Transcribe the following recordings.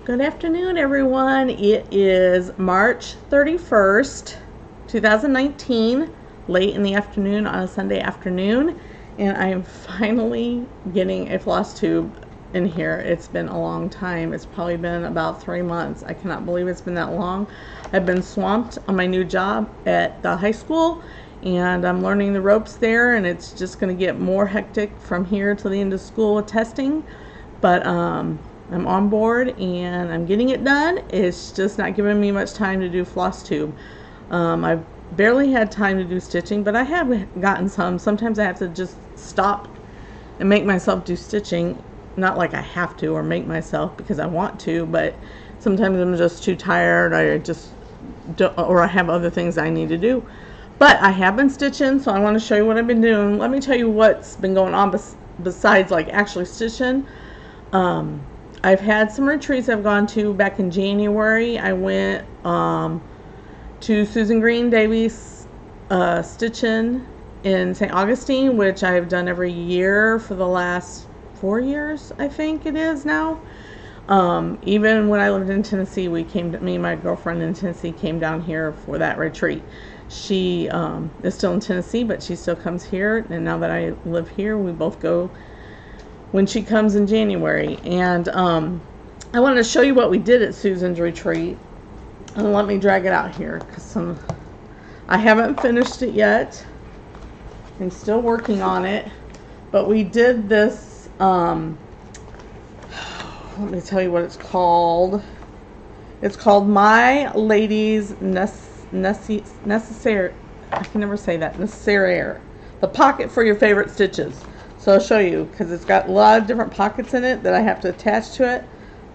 Good afternoon, everyone. It is March 31st, 2019, late in the afternoon on a Sunday afternoon, and I am finally getting a floss tube in here. It's been a long time. It's probably been about 3 months. I cannot believe it's been that long. I've been swamped on my new job at the high school, and I'm learning the ropes there, and it's just going to get more hectic from here to the end of school with testing. But I'm on board and I'm getting it done. It's just not giving me much time to do Flosstube. I've barely had time to do stitching, but I have gotten some. Sometimes I have to just stop and make myself do stitching. Not like I have to or make myself because I want to, but sometimes I'm just too tired. I just don't, or I have other things I need to do. But I have been stitching, so I want to show you what I've been doing. Let me tell you what's been going on besides like actually stitching. I've had some retreats I've gone to. Back in January, I went to Susan Green Davies Stitching in St. Augustine, which I've done every year for the last 4 years, I think it is now. Even when I lived in Tennessee, me and my girlfriend in Tennessee came down here for that retreat. She is still in Tennessee, but she still comes here, and now that I live here, we both go when she comes in January. And I wanted to show you what we did at Susan's retreat. And let me drag it out here because I haven't finished it yet. I'm still working on it. But we did this, let me tell you what it's called. It's called My Lady's Necessaire. I can never say that. Necessaire. The pocket for your favorite stitches. So I'll show you, because it's got a lot of different pockets in it that I have to attach to it,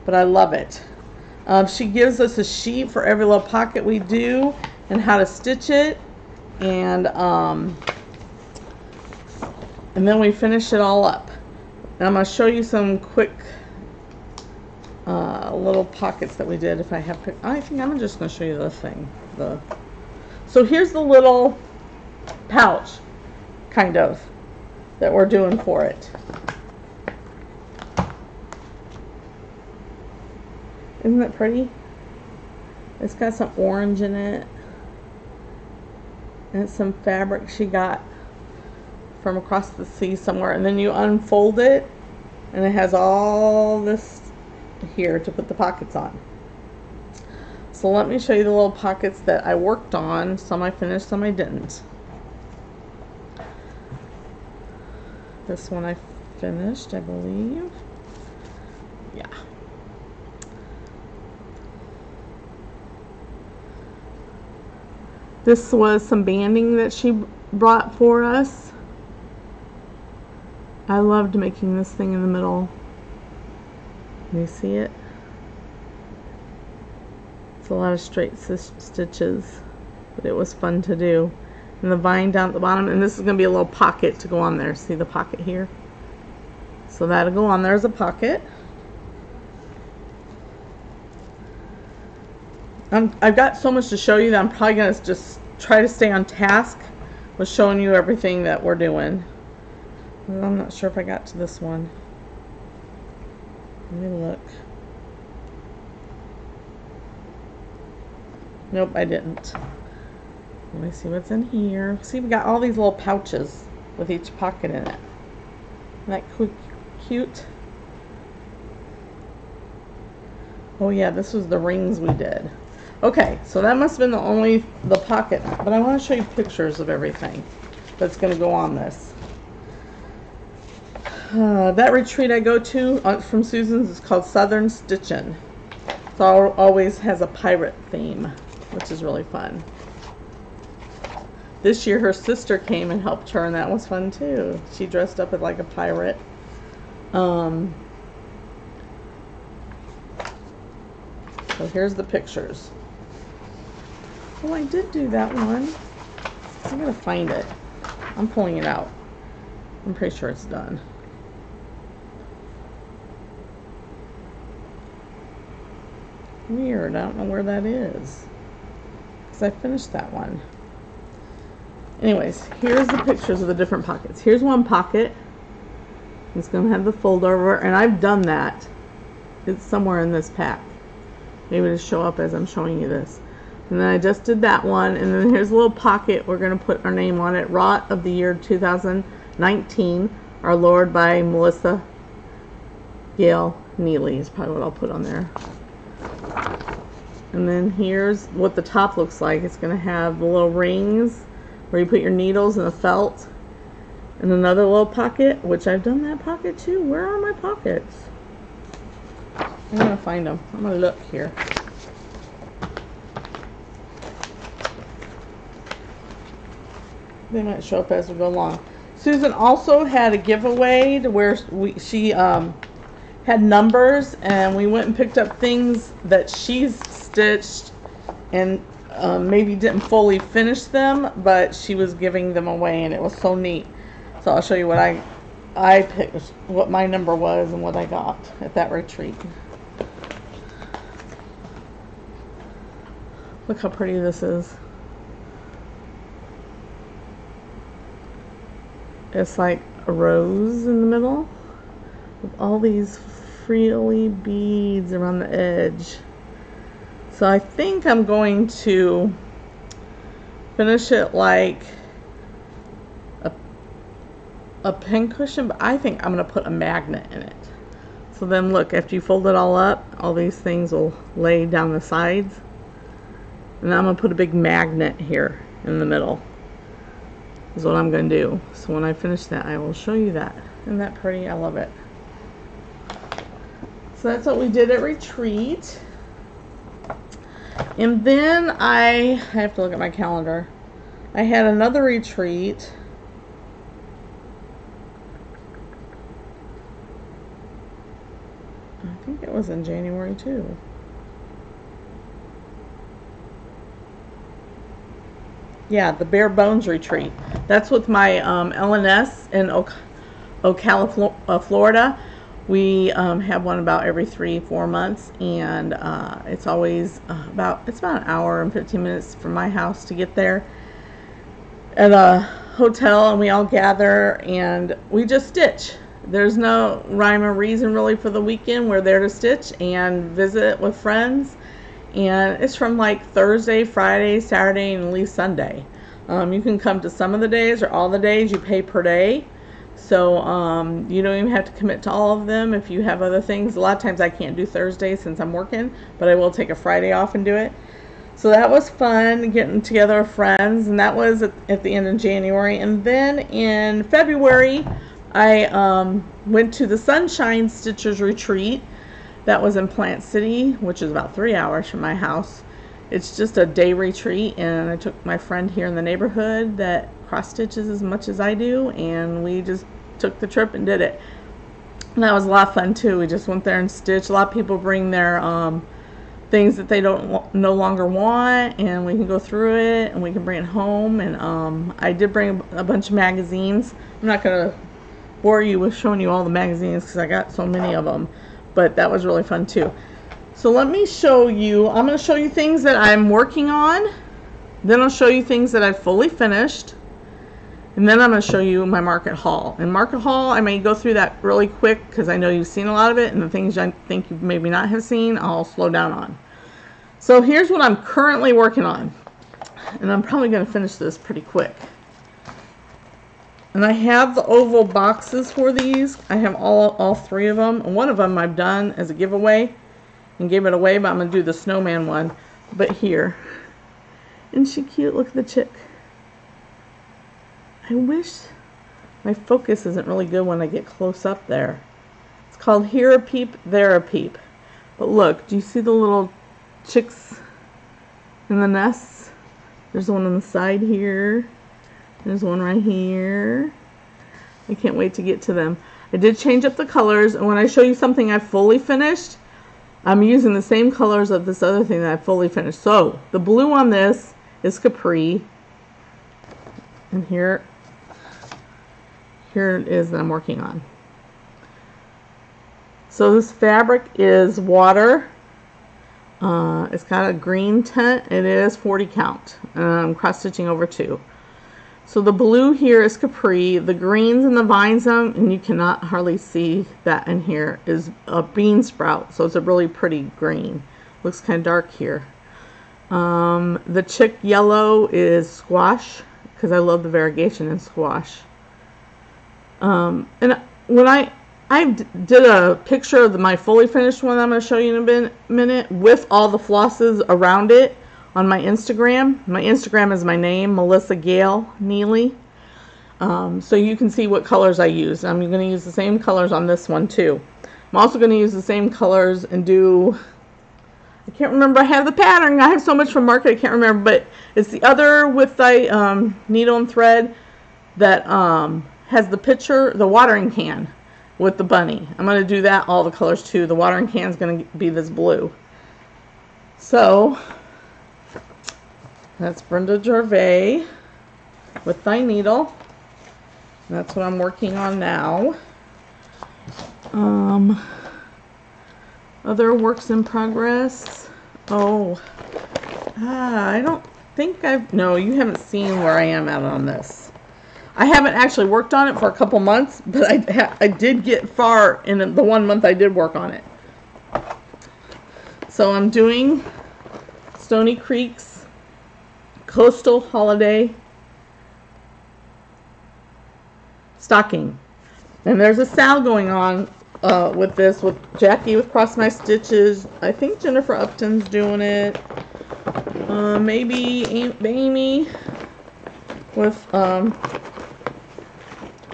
but I love it. She gives us a sheet for every little pocket we do and how to stitch it, and then we finish it all up. And I'm going to show you some quick little pockets that we did. If I have, I think I'm just going to show you this thing. So here's the little pouch, kind of, that we're doing for it. Isn't it pretty? It's got some orange in it and some fabric she got from across the sea somewhere, and then you unfold it and it has all this here to put the pockets on. So let me show you the little pockets that I worked on. Some I finished, some I didn't. This one I finished, I believe. Yeah. This was some banding that she brought for us. I loved making this thing in the middle. Can you see it? It's a lot of straight stitches, but it was fun to do. And the vine down at the bottom, and this is going to be a little pocket to go on there. See the pocket here? So that'll go on there as a pocket. I've got so much to show you that I'm probably going to just try to stay on task with showing you everything that we're doing. I'm not sure if I got to this one. Let me look. Nope, I didn't. Let me see what's in here. See, we got all these little pouches with each pocket in it. Isn't that cute? Oh yeah, this was the rings we did. Okay, so that must have been the pocket. But I want to show you pictures of everything that's going to go on this. That retreat I go to from Susan's is called Southern Stitching. It always has a pirate theme, which is really fun. This year her sister came and helped her, and that was fun too. She dressed up as like a pirate. So here's the pictures. Oh, I did do that one. I'm gonna find it. I'm pulling it out. I'm pretty sure it's done. Weird, I don't know where that is, because I finished that one. Anyways, here's the pictures of the different pockets. Here's one pocket. It's going to have the fold over, and I've done that. It's somewhere in this pack. maybe to show up as I'm showing you this. And then I just did that one, and then here's a little pocket. We're going to put our name on it. Rot of the year 2019, Our Lord by Melissagailneeley is probably what I'll put on there. And then here's what the top looks like. It's going to have the little rings where you put your needles and the felt. And another little pocket, which I've done that pocket too. Where are my pockets? I'm going to find them. I'm going to look here. They might show up as we go along. Susan also had a giveaway to where she had numbers, and we went and picked up things that she's stitched and maybe didn't fully finish them, but she was giving them away, and it was so neat. So I'll show you what I picked, what my number was and what I got at that retreat. Look how pretty this is. It's like a rose in the middle with all these frilly beads around the edge. So I think I'm going to finish it like a pincushion, but I think I'm going to put a magnet in it. So then look, after you fold it all up, all these things will lay down the sides. And I'm going to put a big magnet here in the middle. Is what I'm going to do. So when I finish that, I will show you that. Isn't that pretty? I love it. So that's what we did at retreat. And then I have to look at my calendar. I had another retreat. I think it was in January too. Yeah, the Bare Bones retreat. That's with my LNS in Ocala, Florida. We have one about every 3-4 months, and it's always about an hour and 15 minutes from my house to get there at a hotel, and we all gather and we just stitch. There's no rhyme or reason really for the weekend. We're there to stitch and visit with friends. And it's from like Thursday, Friday, Saturday, and at least Sunday. You can come to some of the days or all the days. You pay per day. So you don't even have to commit to all of them if you have other things. A lot of times I can't do Thursday since I'm working, but I will take a Friday off and do it. So that was fun, getting together with friends. And that was at the end of January. And then in February, I went to the Sunshine Stitchers Retreat. That was in Plant City, which is about 3 hours from my house. It's just a day retreat, and I took my friend here in the neighborhood that cross stitches as much as I do, and we just took the trip and did it. And that was a lot of fun too. We just went there and stitched. A lot of people bring their things that they no longer want, and we can go through it, and we can bring it home. And I did bring a bunch of magazines. I'm not going to bore you with showing you all the magazines because I got so many of them. But that was really fun too. So let me show you. I'm going to show you things that I'm working on. Then I'll show you things that I've fully finished. And then I'm going to show you my market haul. And market haul, I may go through that really quick because I know you've seen a lot of it. And the things I think you maybe not have seen, I'll slow down on. So here's what I'm currently working on. And I'm probably going to finish this pretty quick. And I have the oval boxes for these. I have all 3 of them. And one of them I've done as a giveaway and gave it away, but I'm going to do the snowman one. But here. Isn't she cute? Look at the chick. I wish my focus isn't really good when I get close up there. It's called Here a Peep, There a Peep. But look, do you see the little chicks in the nests? There's one on the side here. There's one right here. I can't wait to get to them. I did change up the colors, and when I show you something I fully finished, I'm using the same colors of this other thing that I fully finished. So, the blue on this is Capri. And here it is that I'm working on. So this fabric is water. It's got a green tint. It is 40 count. I'm cross stitching over 2. So the blue here is Capri. The greens and the vines, and you cannot hardly see that in here, is a bean sprout. So it's a really pretty green. Looks kind of dark here. The chick yellow is squash, because I love the variegation in squash. And when I did a picture of my fully finished one I'm going to show you in a minute with all the flosses around it on my Instagram. My Instagram is my name, melissagailneeley. So you can see what colors I use. I'm going to use the same colors on this one too. I'm also going to use the same colors and do, I can't remember, I have the pattern. I have so much from market I can't remember, but it's the other with the needle and thread that has the picture, the watering can with the bunny. I'm going to do that, all the colors too. The watering can is going to be this blue. So that's Brenda Gervais with Thy Needle. That's what I'm working on now. Other works in progress. Oh, I don't think no, you haven't seen where I am at on this. I haven't actually worked on it for a couple months, but I did get far in the 1 month I did work on it. So I'm doing Stony Creek's Coastal Holiday stocking. And there's a sale going on with this, with Jackie with Cross My Stitches. I think Jennifer Upton's doing it. Maybe Aunt Amy with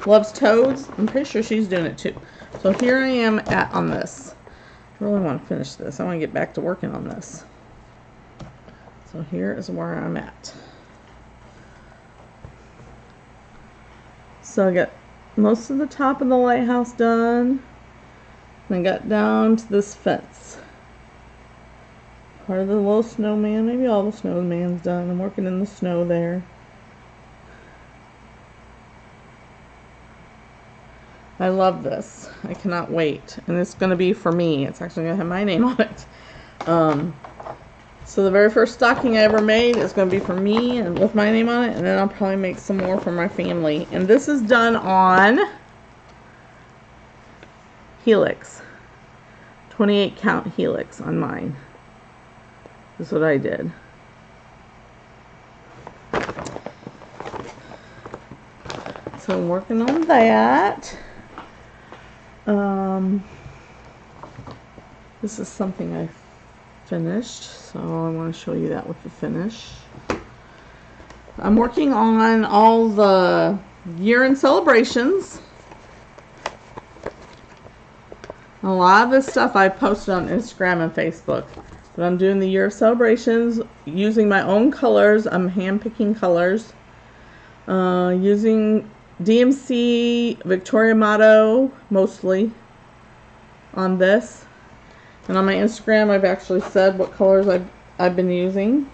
Loves Toads. I'm pretty sure she's doing it too. So here I am on this. I really want to finish this. I want to get back to working on this. So here is where I'm at. So I got most of the top of the lighthouse done. And I got down to this fence. Part of the little snowman. Maybe all the snowman's done. I'm working in the snow there. I love this. I cannot wait. And it's going to be for me. It's actually going to have my name on it. So the very first stocking I ever made is going to be for me and with my name on it. And then I'll probably make some more for my family. And this is done on Helix. 28 count Helix on mine. This is what I did. So I'm working on that. This is something I finished, so I want to show you that with the finish. I'm working on all the year-end celebrations. A lot of this stuff I posted on Instagram and Facebook, but I'm doing the year of celebrations using my own colors. I'm hand-picking colors, using DMC Victoria Motto mostly on this. And on my Instagram, I've actually said what colors I've been using.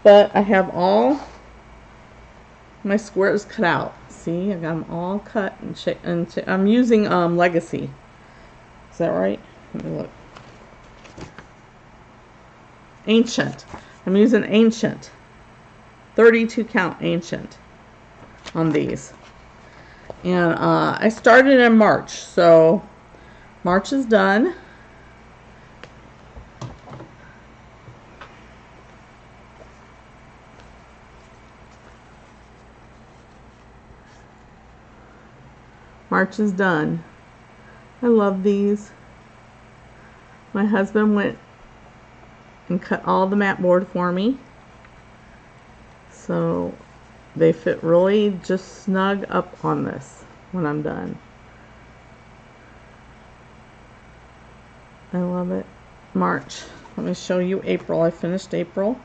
But I have all my squares cut out. See, I got them all cut and shaped. And I'm using Legacy. Is that right? Let me look. Ancient. I'm using Ancient. 32 count Ancient on these. And I started in March. So March is done. March is done. I love these. My husband went and cut all the mat board for me. So they fit really just snug up on this when I'm done. I love it. March. Let me show you April. I finished April.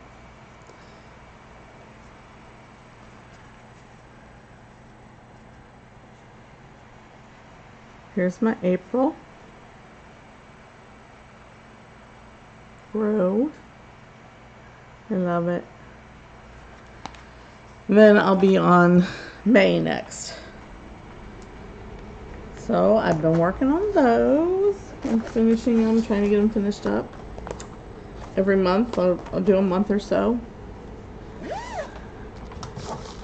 Here's my April row. I love it. Then I'll be on May next. So I've been working on those. I'm finishing them, trying to get them finished up. Every month, I'll do a month or so.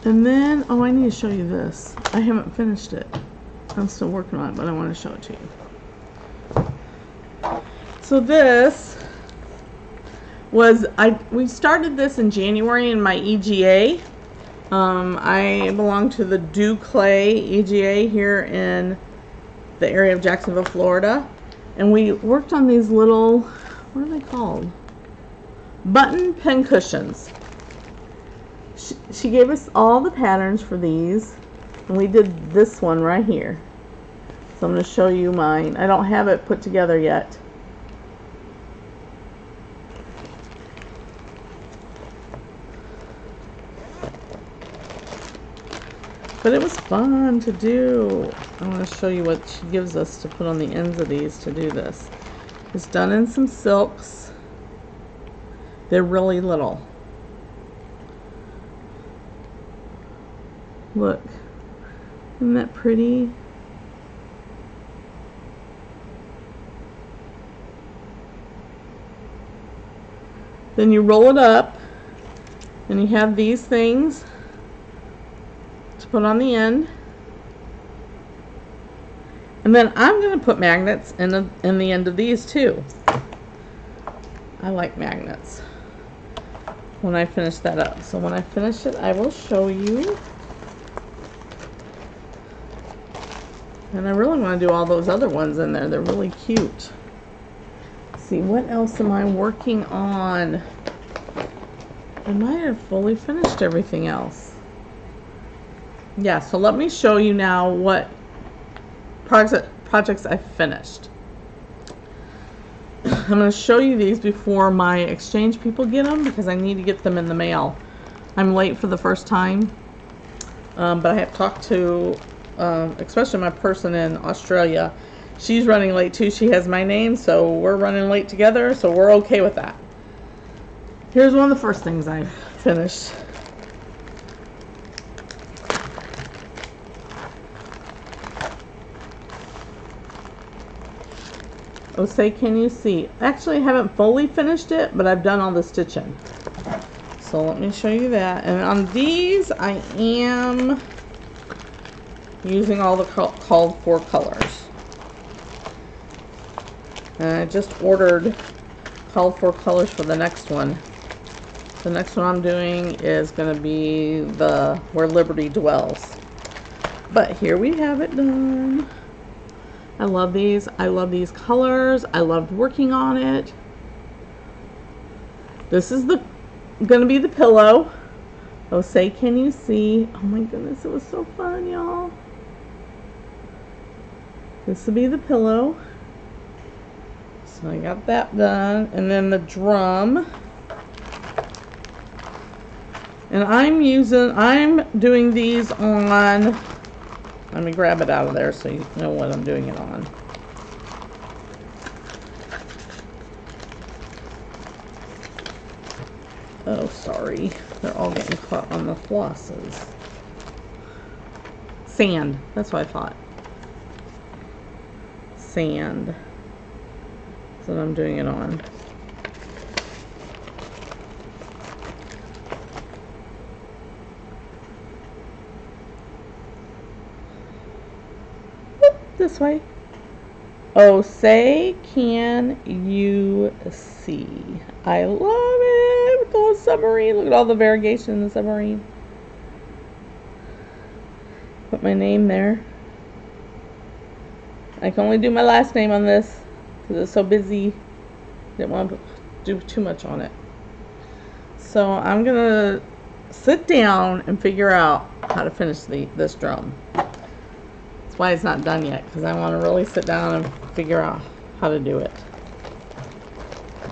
And then, oh, I need to show you this. I haven't finished it. I'm still working on it, but I want to show it to you. So this was we started this in January in my EGA. I belong to the Do Clay EGA here in the area of Jacksonville, Florida, and we worked on these little, what are they called? Button pen cushions. She gave us all the patterns for these, and we did this one right here. So I'm going to show you mine. I don't have it put together yet. But it was fun to do. I want to show you what she gives us to put on the ends of these to do this. It's done in some silks. They're really little. Look. Isn't that pretty? Then you roll it up and you have these things to put on the end. And then I'm going to put magnets in the end of these too. I like magnets when I finish that up. So when I finish it, I will show you. And I really want to do all those other ones in there. They're really cute. Let's see, what else am I working on? I might have fully finished everything else. Yeah, so let me show you now what projects I finished. I'm going to show you these before my exchange people get them because I need to get them in the mail. I'm late for the first time, but I have talked to especially my person in Australia. She's running late too. She has my name, so we're running late together, so we're okay with that. Here's one of the first things I finished. Oh, say can you see? Actually, I haven't fully finished it, but I've done all the stitching. So let me show you that. And on these, I am using all the called for colors. And I just ordered called for colors for the next one. The next one I'm doing is going to be the Where Liberty Dwells. But here we have it done. I love these. I love these colors. I loved working on it. This is going to be the pillow. Oh, say can you see? Oh my goodness, it was so fun, y'all. This will be the pillow. So I got that done. And then the drum. And I'm doing these on, let me grab it out of there so you know what I'm doing it on. Oh, sorry. They're all getting caught on the flosses. Sand. That's what I thought. Sand. That's what I'm doing it on. This way. Oh, say can you see? I love it with the whole submarine. Look at all the variegation in the submarine. Put my name there. I can only do my last name on this because it's so busy. Didn't want to do too much on it. So I'm gonna sit down and figure out how to finish this drum. That's why it's not done yet, because I want to really sit down and figure out how to do it.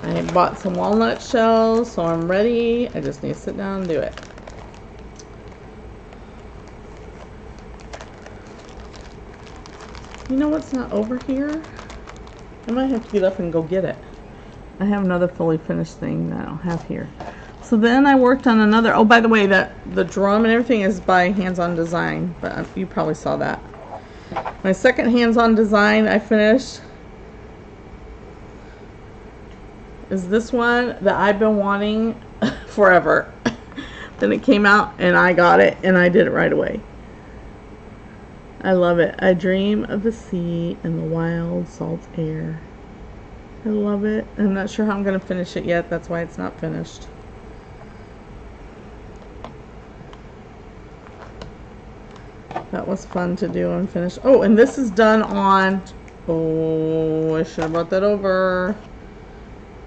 I bought some walnut shells, so I'm ready. I just need to sit down and do it. You know what's not over here? I might have to get up and go get it. I have another fully finished thing that I don't have here. So then I worked on another, oh, by the way, the drum and everything is by Hands-On Design, but you probably saw that. My second hands-on design I finished is this one that I've been wanting forever. Then it came out and I got it and I did it right away. I love it. I dream of the sea and the wild salt air. I love it. I'm not sure how I'm going to finish it yet. That's why it's not finished. That was fun to do and finish. Oh, and this is done on... Oh, I should have brought that over.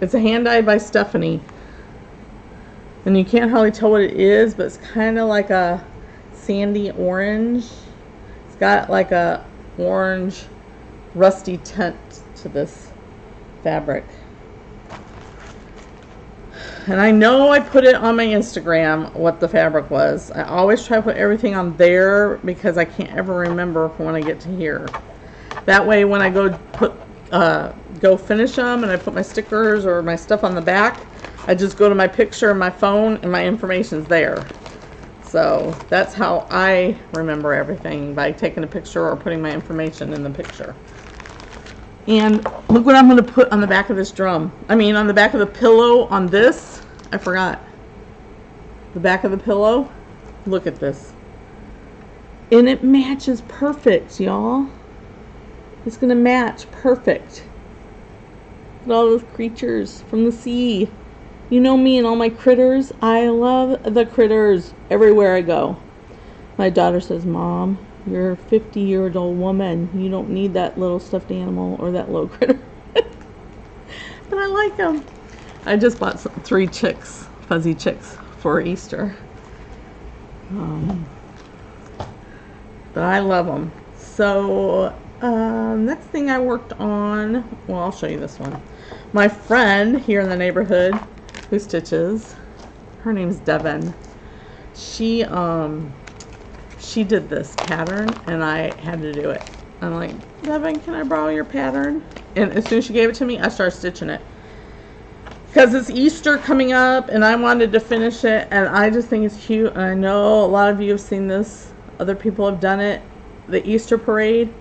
It's a hand dyed by Stephanie. And you can't hardly tell what it is, but it's kind of like a sandy orange. It's got like a orange rusty tint to this fabric. And I know I put it on my Instagram what the fabric was. I always try to put everything on there because I can't ever remember for when I get to here. That way when I go finish them and I put my stickers or my stuff on the back, I just go to my picture and my phone and my information's there. So that's how I remember everything, by taking a picture or putting my information in the picture. And look what I'm going to put on the back of this drum. I mean, on the back of the pillow on this. I forgot. The back of the pillow. Look at this. And it matches perfect, y'all. It's going to match perfect. Look at all those creatures from the sea. You know me and all my critters. I love the critters everywhere I go. My daughter says, Mom, you're a 50-year-old woman. You don't need that little stuffed animal or that little critter. But I like them. I just bought 3 chicks, fuzzy chicks, for Easter. But I love them. So, next thing I worked on, well, I'll show you this one. My friend here in the neighborhood who stitches, her name's Devin. She did this pattern and I had to do it. I'm like, Devin, can I borrow your pattern? And as soon as she gave it to me, I started stitching it. Because it's Easter coming up and I wanted to finish it, and I just think it's cute. And I know a lot of you have seen this. Other people have done it. The Easter parade.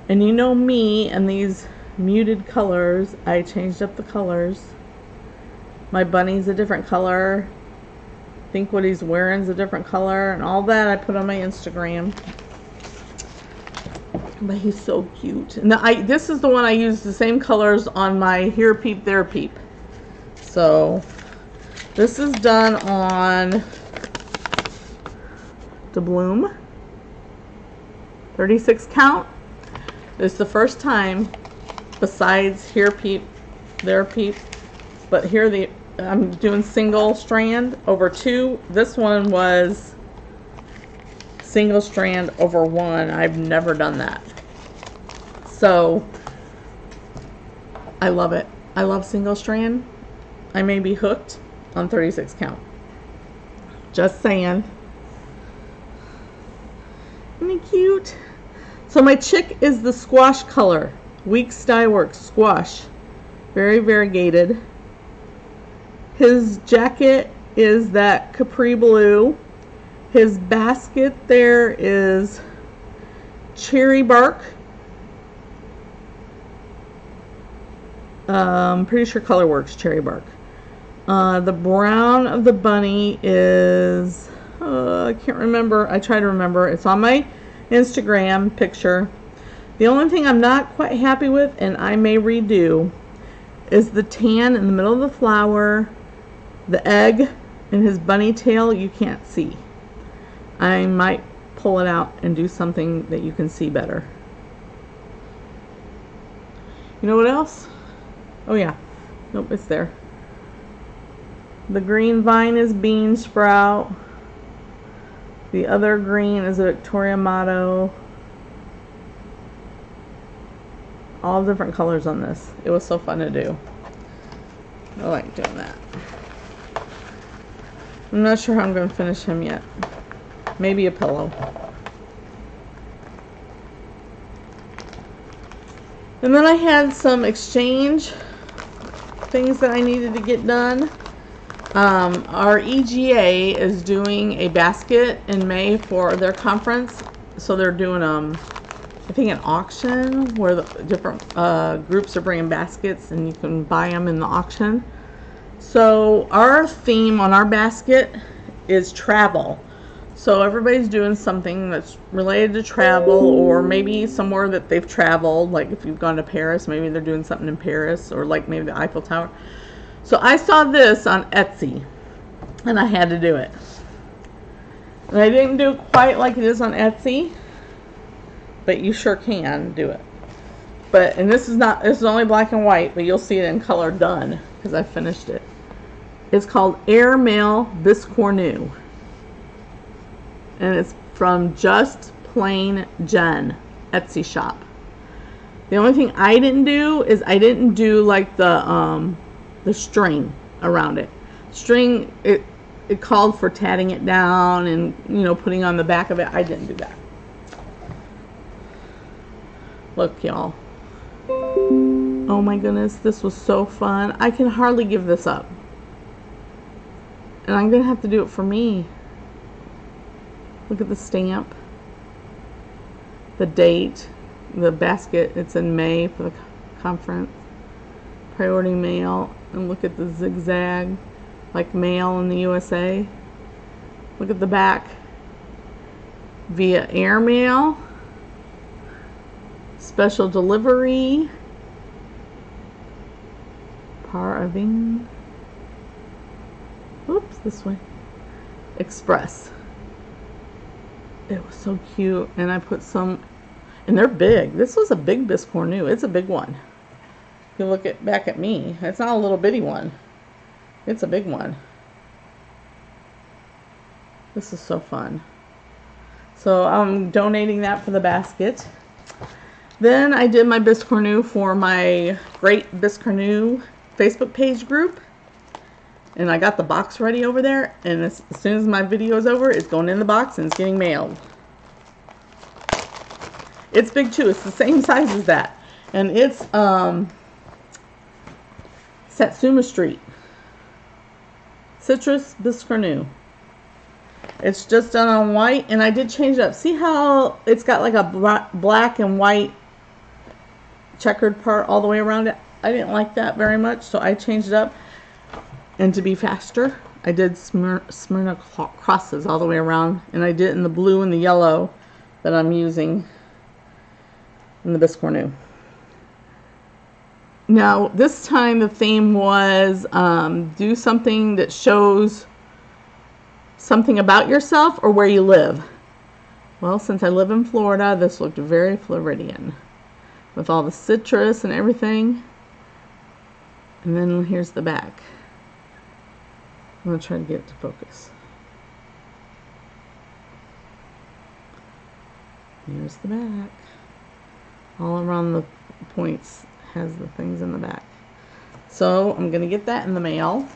And you know me and these muted colors. I changed up the colors. My bunny's a different color. I think what he's wearing is a different color. And all that I put on my Instagram. But he's so cute. And this is the one I used the same colors on my Here Peep, There Peep. So this is done on the Bloom 36 count. It's the first time, besides Here Peep, There Peep, but here I'm doing single strand over 2. This one was single strand over 1. I've never done that. So I love it. I love single strand. I may be hooked on 36 count. Just saying. Isn't he cute? So my chick is the squash color. Weeks Dye Works squash. Very variegated. His jacket is that capri blue. His basket there is cherry bark. I'm pretty sure Colorworks cherry bark. The brown of the bunny is, I can't remember. I try to remember. It's on my Instagram picture. The only thing I'm not quite happy with, and I may redo, is the tan in the middle of the flower, the egg, and his bunny tail you can't see. I might pull it out and do something that you can see better. You know what else? Oh yeah. Nope, it's there. The green vine is bean sprout. The other green is a Victoria Motto. All different colors on this. It was so fun to do. I like doing that. I'm not sure how I'm going to finish him yet. Maybe a pillow. And then I had some exchange things that I needed to get done. Our EGA is doing a basket in May for their conference. So they're doing I think an auction where the different groups are bringing baskets and you can buy them in the auction. So our theme on our basket is travel. So everybody's doing something that's related to travel, or maybe somewhere that they've traveled. Like if you've gone to Paris, maybe they're doing something in Paris, or like maybe the Eiffel Tower. So I saw this on Etsy, and I had to do it. And I didn't do it quite like it is on Etsy, but you sure can do it. And this is only black and white, but you'll see it in color done because I finished it. It's called Airmail Biscornu. And it's from Just Plain Jen Etsy shop. The only thing I didn't do is I didn't do like the string around it. String, it called for tatting it down and, you know, putting on the back of it. I didn't do that. Look, y'all. Oh my goodness, this was so fun. I can hardly give this up. And I'm gonna have to do it for me. Look at the stamp, the date, the basket. It's in May for the conference. Priority mail. And look at the zigzag, like mail in the USA. Look at the back. Via airmail. Special delivery. Paraving. Oops, this way. Express. It was so cute, and I put some, and they're big. This was a big Biscornu. It's a big one. If you look back at me, it's not a little bitty one. It's a big one. This is so fun. So I'm donating that for the basket. Then I did my Biscornu for my Great Biscornu Facebook page group. And I got the box ready over there, and as soon as my video is over, it's going in the box and it's getting mailed. It's big too. It's the same size as that. And it's Satsuma Street. Citrus Biscornu. It's just done on white, and I did change it up. See how it's got like a black and white checkered part all the way around it? I didn't like that very much, so I changed it up. And to be faster, I did Smyrna crosses all the way around. And I did it in the blue and the yellow that I'm using in the Biscornu. Now, this time the theme was do something that shows something about yourself or where you live. Well, since I live in Florida, this looked very Floridian. With all the citrus and everything. And then here's the back. I'm going to try to get it to focus. Here's the back. All around the points has the things in the back. So I'm going to get that in the mail.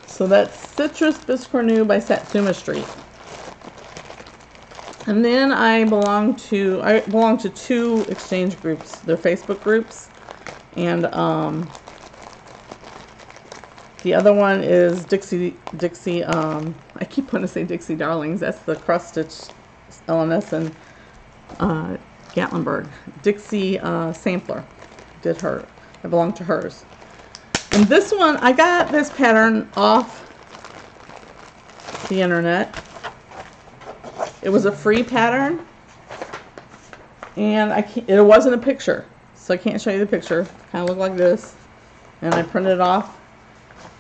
So that's Citrus Biscornu by Satsuma Street. And then I belong to two exchange groups. They're Facebook groups. And the other one is Dixie, I keep wanting to say Dixie Darlings. That's the cross stitch LNS and Gatlinburg. Dixie Sampler did her. I belong to hers. And this one, I got this pattern off the internet. It was a free pattern. And it wasn't a picture. So I can't show you the picture. Kind of looked like this. And I printed it off.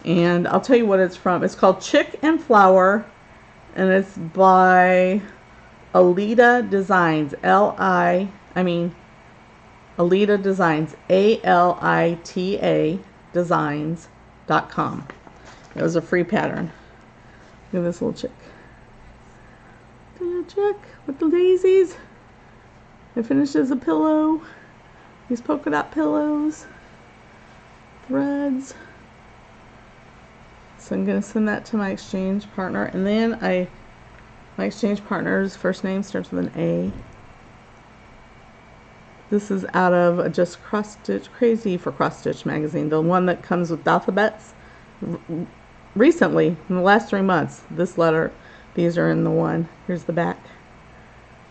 And I'll tell you what it's from. It's called Chick and Flower, and it's by Alita Designs. Alita Designs. ALITA Designs.com. It was a free pattern. Look at this little chick. Little chick with the daisies. It finishes a pillow. These polka dot pillows. Threads. So I'm going to send that to my exchange partner. And then my exchange partner's first name starts with an A. This is out of Just Cross Stitch, Crazy for Cross Stitch magazine. The one that comes with alphabets. Recently, in the last 3 months, these are in the one. Here's the back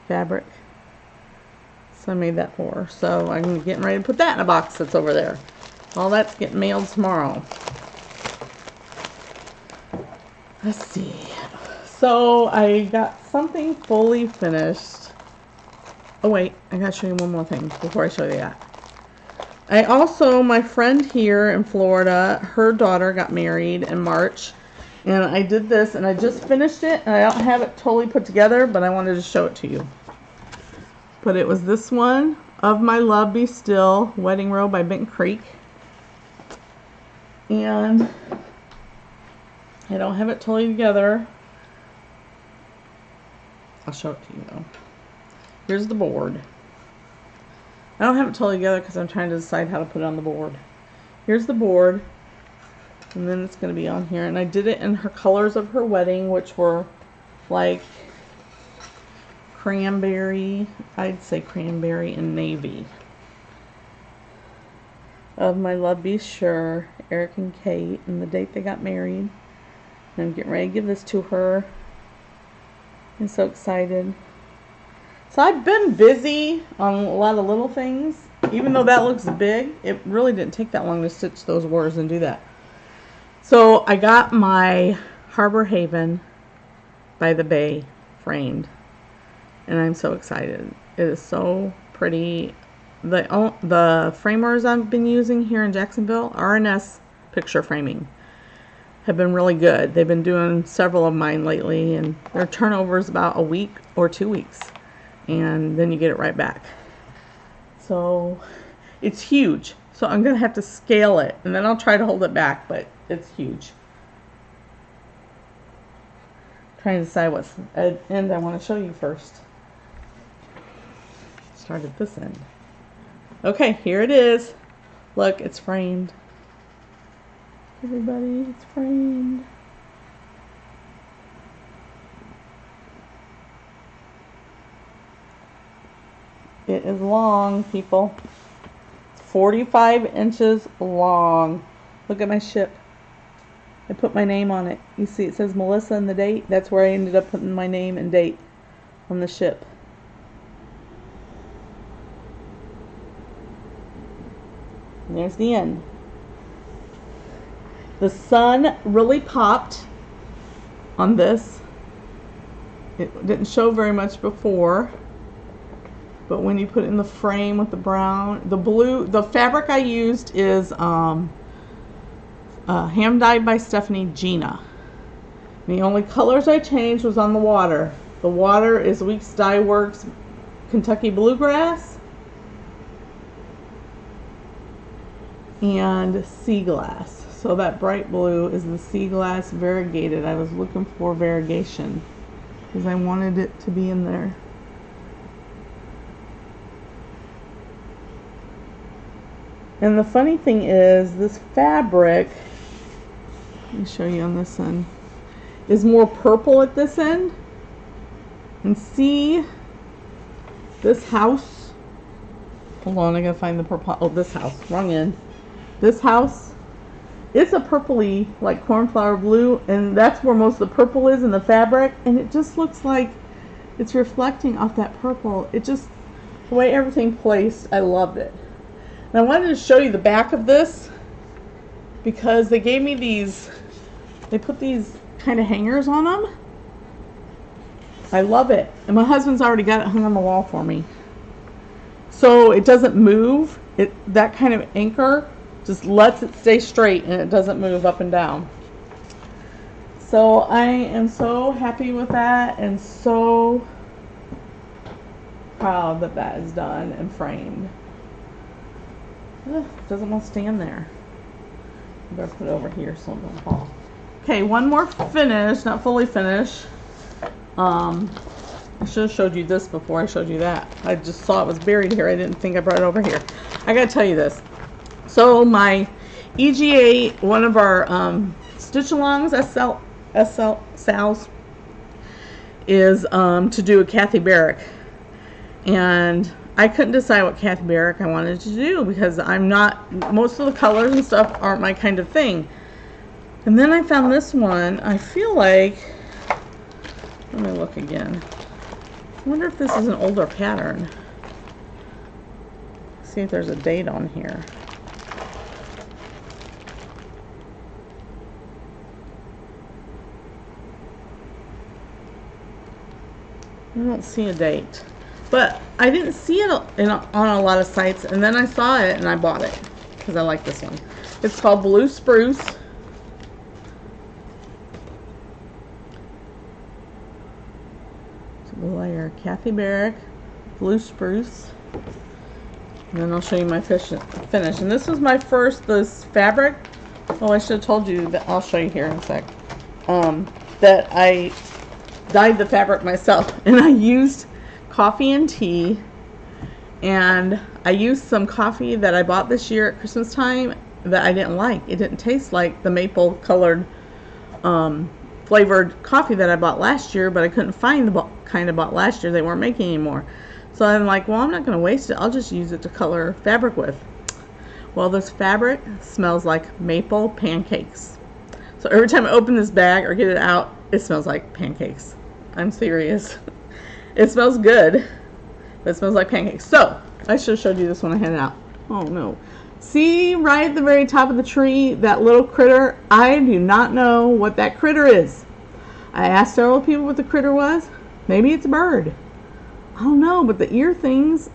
fabric. So I made that for her. So I'm getting ready to put that in a box that's over there. All that's getting mailed tomorrow. Let's see. So I got something fully finished. Oh wait, I gotta show you one more thing before I show you that. I also, my friend here in Florida, her daughter got married in March. And I did this and I just finished it. And I don't have it totally put together, but I wanted to show it to you. But it was this one, Of My Love Be Still, Wedding Robe by Benton Creek. And I don't have it totally together. I'll show it to you though. Here's the board. I don't have it totally together because I'm trying to decide how to put it on the board. Here's the board. And then it's going to be on here. And I did it in her colors of her wedding, which were like cranberry. I'd say cranberry and navy. Of My Love Be Sure, Eric and Kate, and the date they got married. And I'm getting ready to give this to her. I'm so excited. So I've been busy on a lot of little things. Even though that looks big, it really didn't take that long to stitch those words and do that. So I got my Harbor Haven by the Bay framed. And I'm so excited. It is so pretty. The framers I've been using here in Jacksonville, R&S Picture Framing, have been really good. They've been doing several of mine lately, and their turnover is about a week or 2 weeks. And then you get it right back. So it's huge. So I'm going to have to scale it, and then I'll try to hold it back, but it's huge. Trying to decide what end I want to show you first. Start at this end. Okay, here it is. Look, it's framed. Everybody, it's framed. It is long, people. 45 inches long. Look at my ship. I put my name on it. You see it says Melissa and the date. That's where I ended up putting my name and date on the ship. And there's the end. The sun really popped on this. It didn't show very much before. But when you put it in the frame with the brown, the blue, the fabric I used is hand dyed by Stephanie Gina. The only colors I changed was on the water. The water is Weeks Dye Works Kentucky Bluegrass and Sea Glass. So that bright blue is the Sea Glass variegated. I was looking for variegation because I wanted it to be in there. And the funny thing is, this fabric, let me show you on this end, is more purple at this end. And see this house? Hold on, I gotta find the purple. Oh, this house, wrong end. This house, it's a purpley, like cornflower blue, and that's where most of the purple is in the fabric. And it just looks like it's reflecting off that purple. It just, the way everything placed, I loved it. And I wanted to show you the back of this because they gave me these, they put these kind of hangers on them. I love it. And my husband's already got it hung on the wall for me. So it doesn't move. That kind of anchor just lets it stay straight and it doesn't move up and down. So I am so happy with that and so proud that that is done and framed. Ugh, doesn't want to stand there. I better put it over here so it don't fall. Okay, one more finish, not fully finished. I should have showed you this before I showed you that. I just saw it was buried here. I didn't think I brought it over here. I gotta tell you this. So my EGA, one of our stitch-alongs, SLs, is to do a Kathy Barrick. And I couldn't decide what Kathy Barrick I wanted to do because I'm not, most of the colors and stuff aren't my kind of thing. And then I found this one. I feel like, let me look again. I wonder if this is an older pattern. See if there's a date on here. don't see a date. But I didn't see it on a lot of sites, and then I saw it and I bought it because I like this one. It's called Blue Spruce. So the layer Kathy Barrick, Blue Spruce. And then I'll show you my finish. And this was my first, this fabric. Oh, I should have told you that. I'll show you here in a sec. That I dyed the fabric myself. And I used coffee and tea. And I used some coffee that I bought this year at Christmas time that I didn't like. It didn't taste like the maple colored flavored coffee that I bought last year, but I couldn't find the kind I bought last year. They weren't making anymore. So I'm like, well, I'm not going to waste it. I'll just use it to color fabric with. Well, this fabric smells like maple pancakes. So every time I open this bag or get it out, it smells like pancakes. I'm serious. It smells good, but it smells like pancakes. So I should have showed you this when I had it out. Oh no. See right at the very top of the tree, that little critter? I do not know what that critter is. I asked several people what the critter was. Maybe it's a bird. I don't know, but the ear things.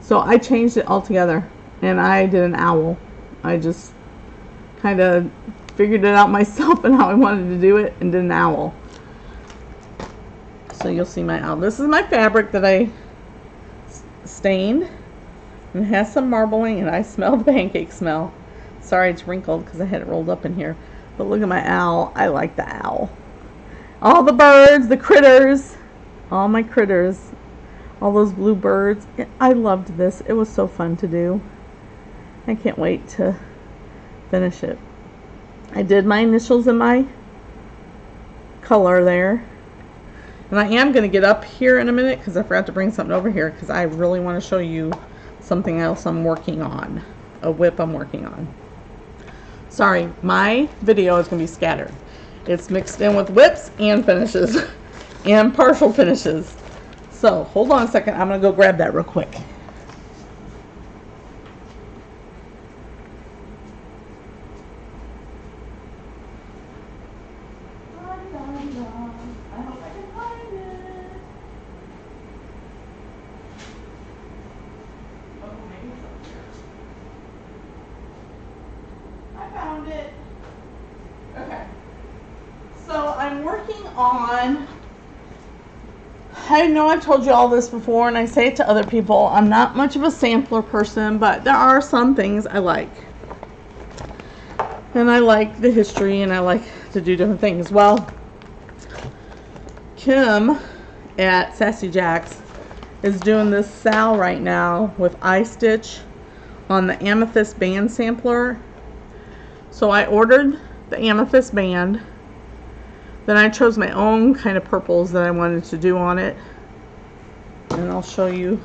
So I changed it altogether, and I did an owl. I just kind of figured it out myself and how I wanted to do it, and did an owl. So you'll see my owl. This is my fabric that I stained, and it has some marbling, and I smell the pancake smell. Sorry it's wrinkled because I had it rolled up in here. But look at my owl. I like the owl. All the birds, the critters. All my critters, all those blue birds. I loved this. It was so fun to do. I can't wait to finish it. I did my initials in my color there. And I am going to get up here in a minute because I forgot to bring something over here because I really want to show you something else I'm working on. A whip I'm working on. Sorry, my video is going to be scattered. It's mixed in with whips and finishes. And partial finishes. So hold on a second, I'm gonna go grab that real quick. I hope I can find it. Oh, maybe it's up here. I found it. Okay. So I'm working on, I know I've told you all this before, and I say it to other people, I'm not much of a sampler person, but there are some things I like. And I like the history, and I like to do different things. Well, Kim at Sassy Jack's is doing this sale right now with iStitch on the Amethyst band sampler. So I ordered the Amethyst band. Then I chose my own kind of purples that I wanted to do on it. And I'll show you.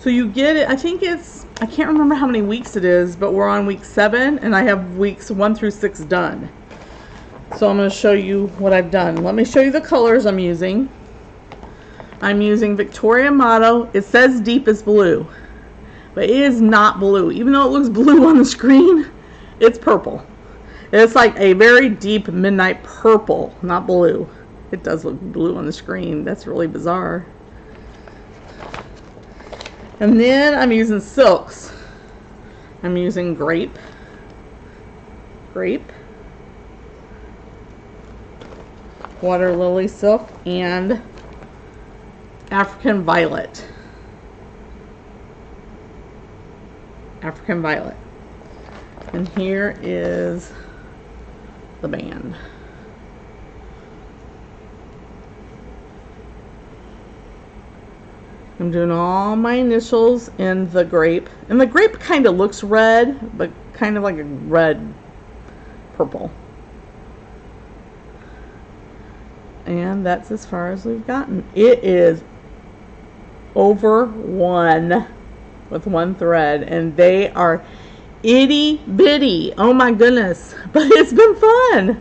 So you get it, I think it's, I can't remember how many weeks it is, but we're on week 7 and I have weeks 1 through 6 done. So I'm going to show you what I've done. Let me show you the colors I'm using. I'm using Victoria Motto. It says deepest blue, but it is not blue. Even though it looks blue on the screen, it's purple. It's like a very deep midnight purple, not blue. It does look blue on the screen. That's really bizarre. And then I'm using silks. I'm using grape, water lily silk, and African violet. And here is the band. I'm doing all my initials in the grape, and the grape kind of looks red, but kind of like a red purple. And that's as far as we've gotten. It is over 1 with 1 thread, and they are itty bitty. Oh my goodness, but it's been fun.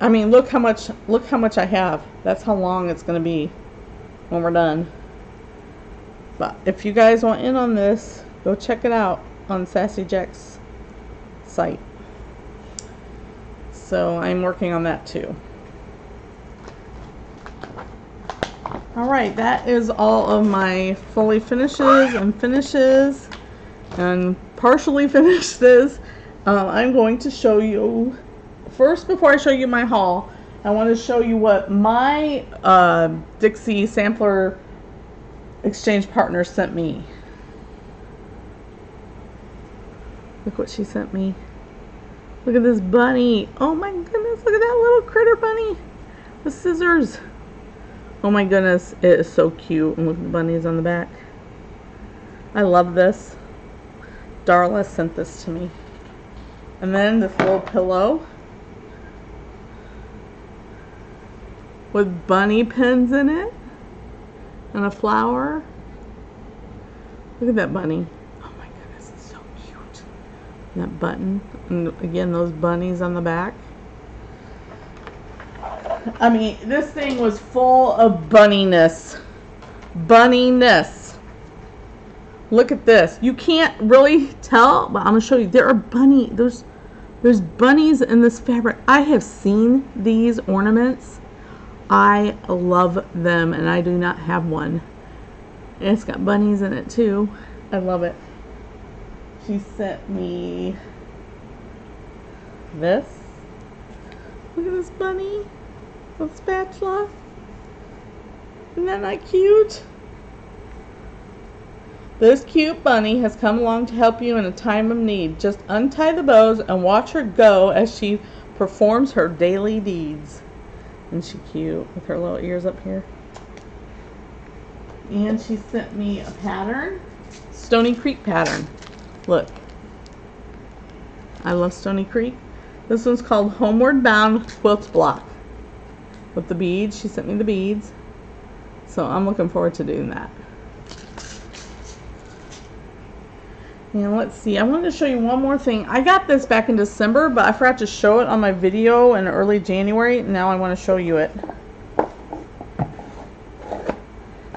I mean, look how much I have. That's how long it's going to be when we're done. But if you guys want in on this, go check it out on Sassy Jack's site. So I'm working on that too. Alright, that is all of my fully finishes and finishes and partially finished this. I'm going to show you, first before I show you my haul, I want to show you what my Dixie Sampler exchange partner sent me. Look what she sent me. Look at this bunny. Oh my goodness, look at that little critter bunny with scissors. Oh my goodness, it is so cute. And look at the bunnies on the back. I love this. Darla sent this to me. And then this little pillow with bunny pins in it and a flower. Look at that bunny. Oh my goodness, it's so cute. And that button. And again, those bunnies on the back. I mean, this thing was full of bunniness. Bunniness. Look at this. You can't really tell, but I'm going to show you. There are there's bunnies in this fabric. I have seen these ornaments. I love them, and I do not have one. And it's got bunnies in it, too. I love it. She sent me this. Look at this bunny. A spatula. Isn't that not cute? This cute bunny has come along to help you in a time of need. Just untie the bows and watch her go as she performs her daily deeds. Isn't she cute with her little ears up here? And she sent me a pattern. Stony Creek pattern. Look. I love Stony Creek. This one's called Homeward Bound Quilt Block. With the beads. She sent me the beads. So I'm looking forward to doing that. And let's see. I wanted to show you one more thing. I got this back in December, but I forgot to show it on my video in early January. Now I want to show you it.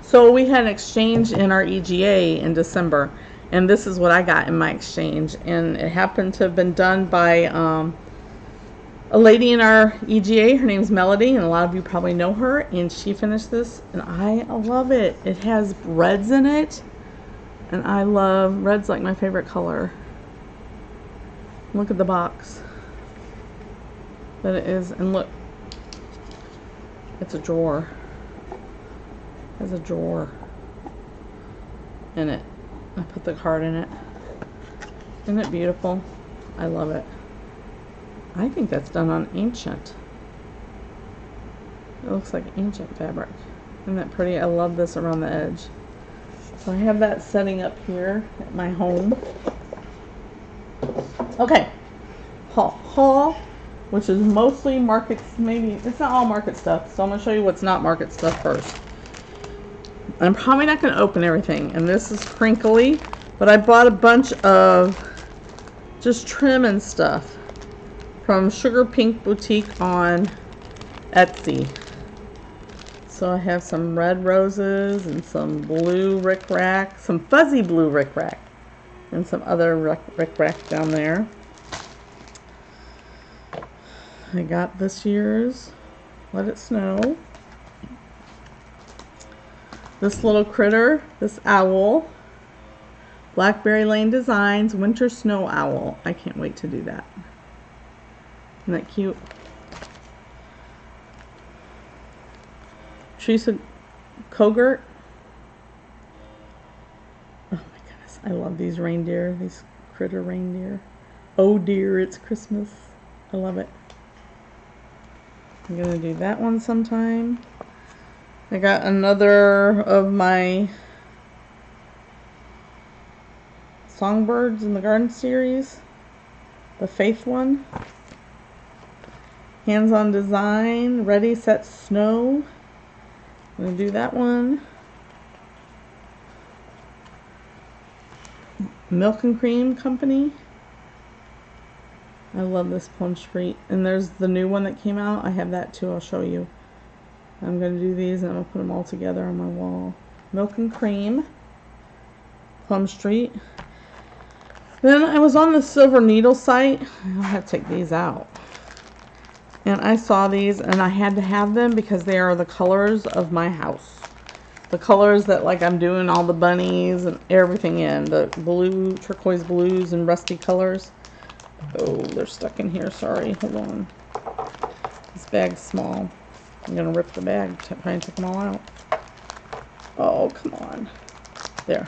So we had an exchange in our EGA in December. And this is what I got in my exchange. And it happened to have been done by a lady in our EGA. Her name's Melody, and a lot of you probably know her. And she finished this, and I love it. It has reds in it, and I love red's like my favorite color. Look at the box that it is, and look, it's a drawer. It has a drawer in it. I put the card in it. Isn't it beautiful? I love it. I think that's done on ancient. It looks like ancient fabric. Isn't that pretty? I love this around the edge. So I have that setting up here at my home. Okay. Haul, which is mostly markets, maybe, it's not all market stuff. So I'm going to show you what's not market stuff first. I'm probably not going to open everything. And this is crinkly, but I bought a bunch of just trim and stuff from Sugar Pink Boutique on Etsy. So I have some red roses and some blue rickrack, some fuzzy blue rickrack, and some other rickrack down there. I got this year's Let It Snow. This little critter, this owl, Blackberry Lane Designs Winter Snow Owl. I can't wait to do that. Isn't that cute? Teresa Kogert. Oh my goodness, I love these reindeer, these critter reindeer. Oh dear, it's Christmas. I love it. I'm gonna do that one sometime. I got another of my Songbirds in the Garden series, the Faith one. Hands-on Design, Ready, Set, Snow. I'm going to do that one. Milk and Cream Company. I love this Plum Tree. And there's the new one that came out. I have that too. I'll show you. I'm going to do these and I'm going to put them all together on my wall. Milk and Cream. Plum Street. Then I was on the Silver Needle site. I'll have to take these out. And I saw these and I had to have them because they are the colors of my house. the colors that like I'm doing all the bunnies and everything in. The blue, turquoise blues and rusty colors. Oh, they're stuck in here. Sorry. Hold on. This bag's small. I'm going to rip the bag, try and take them all out. Oh, come on. There.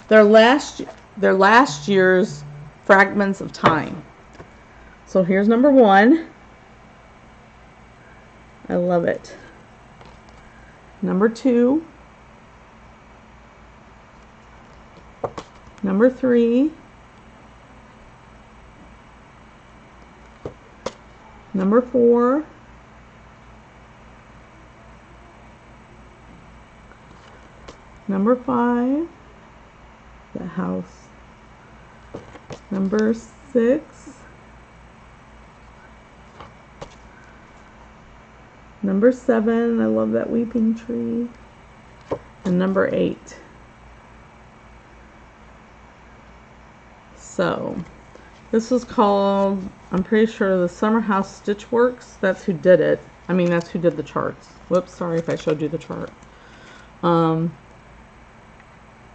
They're last year's Fragments of Time. So here's number 1. I love it. Number 2. Number 3. Number 4. Number 5. The house. Number 6. Number 7. I love that weeping tree. And number 8. So, this was called, I'm pretty sure, the Summer House Stitchworks. That's who did it. I mean, that's who did the charts. Whoops, sorry if I showed you the chart.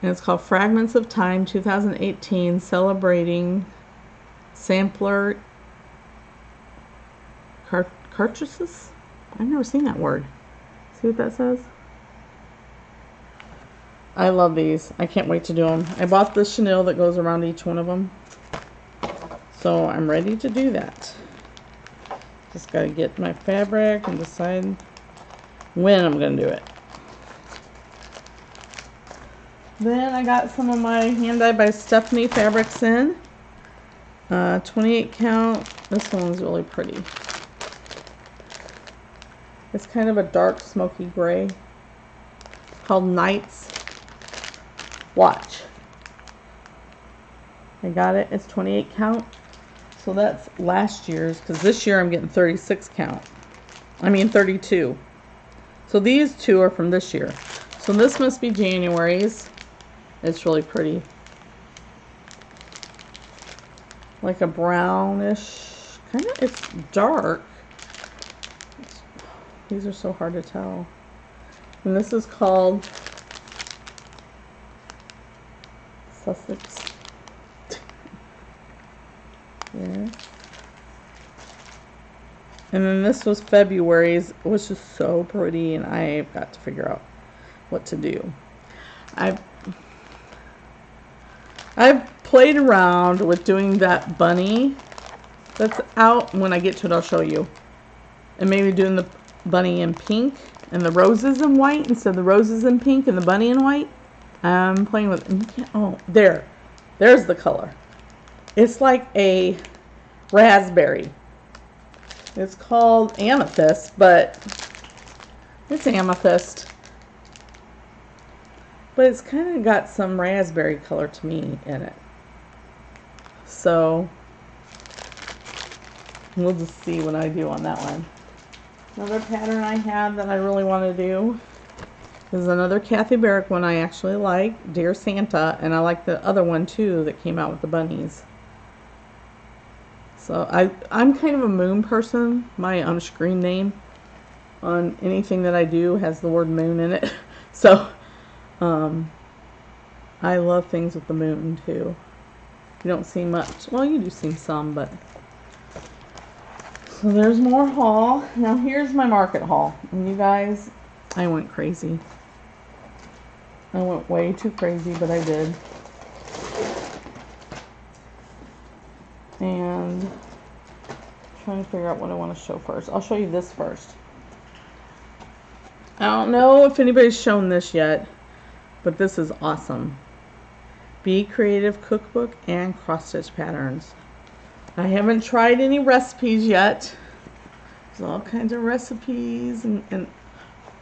And it's called Fragments of Time 2018, celebrating sampler cartridges? I've never seen that word. See what that says? I love these. I can't wait to do them. I bought the chenille that goes around each one of them. So I'm ready to do that. Just got to get my fabric and decide when I'm going to do it. Then I got some of my Hand Dyed by Stephanie fabrics in. 28 count. This one's really pretty. It's kind of a dark smoky gray. Called Night's Watch. I got it. It's 28 count. So that's last year's, because this year I'm getting 36 count. I mean 32. So these two are from this year. So this must be January's. It's really pretty. Like a brownish, kind of, it's dark. These are so hard to tell. And this is called Sussex. Yeah. And then this was February's, which is so pretty, and I've got to figure out what to do. I've played around with doing that bunny that's out. When I get to it, I'll show you. And maybe doing the bunny in pink and the roses in white instead of the roses in pink and the bunny in white. I'm playing with, oh, there's the color. It's like a raspberry. It's called Amethyst, but it's Amethyst. But it's kind of got some raspberry color to me in it. So, we'll just see what I do on that one. Another pattern I have that I really want to do is another Kathy Barrick one I actually like, Dear Santa, and I like the other one too that came out with the bunnies. So I'm kind of a moon person. My screen name on anything that I do has the word moon in it. So I love things with the moon too. You don't see much. Well, you do see some, but so there's more haul. Now here's my market haul. And you guys, I went crazy. I went way too crazy, but I did. And I'm trying to figure out what I want to show first. I'll show you this first. I don't know if anybody's shown this yet, but this is awesome. Be Creative Cookbook and Cross Stitch Patterns. I haven't tried any recipes yet. There's all kinds of recipes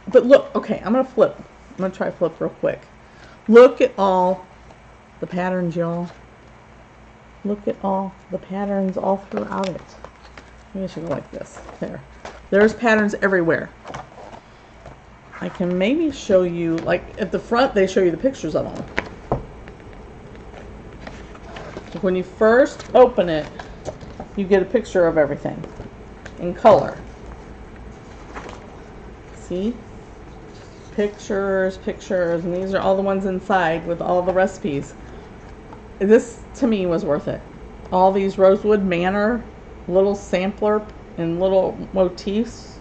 but look, okay, I'm gonna flip. I'm gonna try flip real quick. Look at all the patterns, y'all. Look at all the patterns all throughout it. Maybe I should go like this. There's patterns everywhere. I can maybe show you, like at the front they show you the pictures of them. When you first open it, you get a picture of everything in color. See? Pictures, pictures, and these are all the ones inside with all the recipes. This, to me, was worth it. All these Rosewood Manor, little sampler, and little motifs.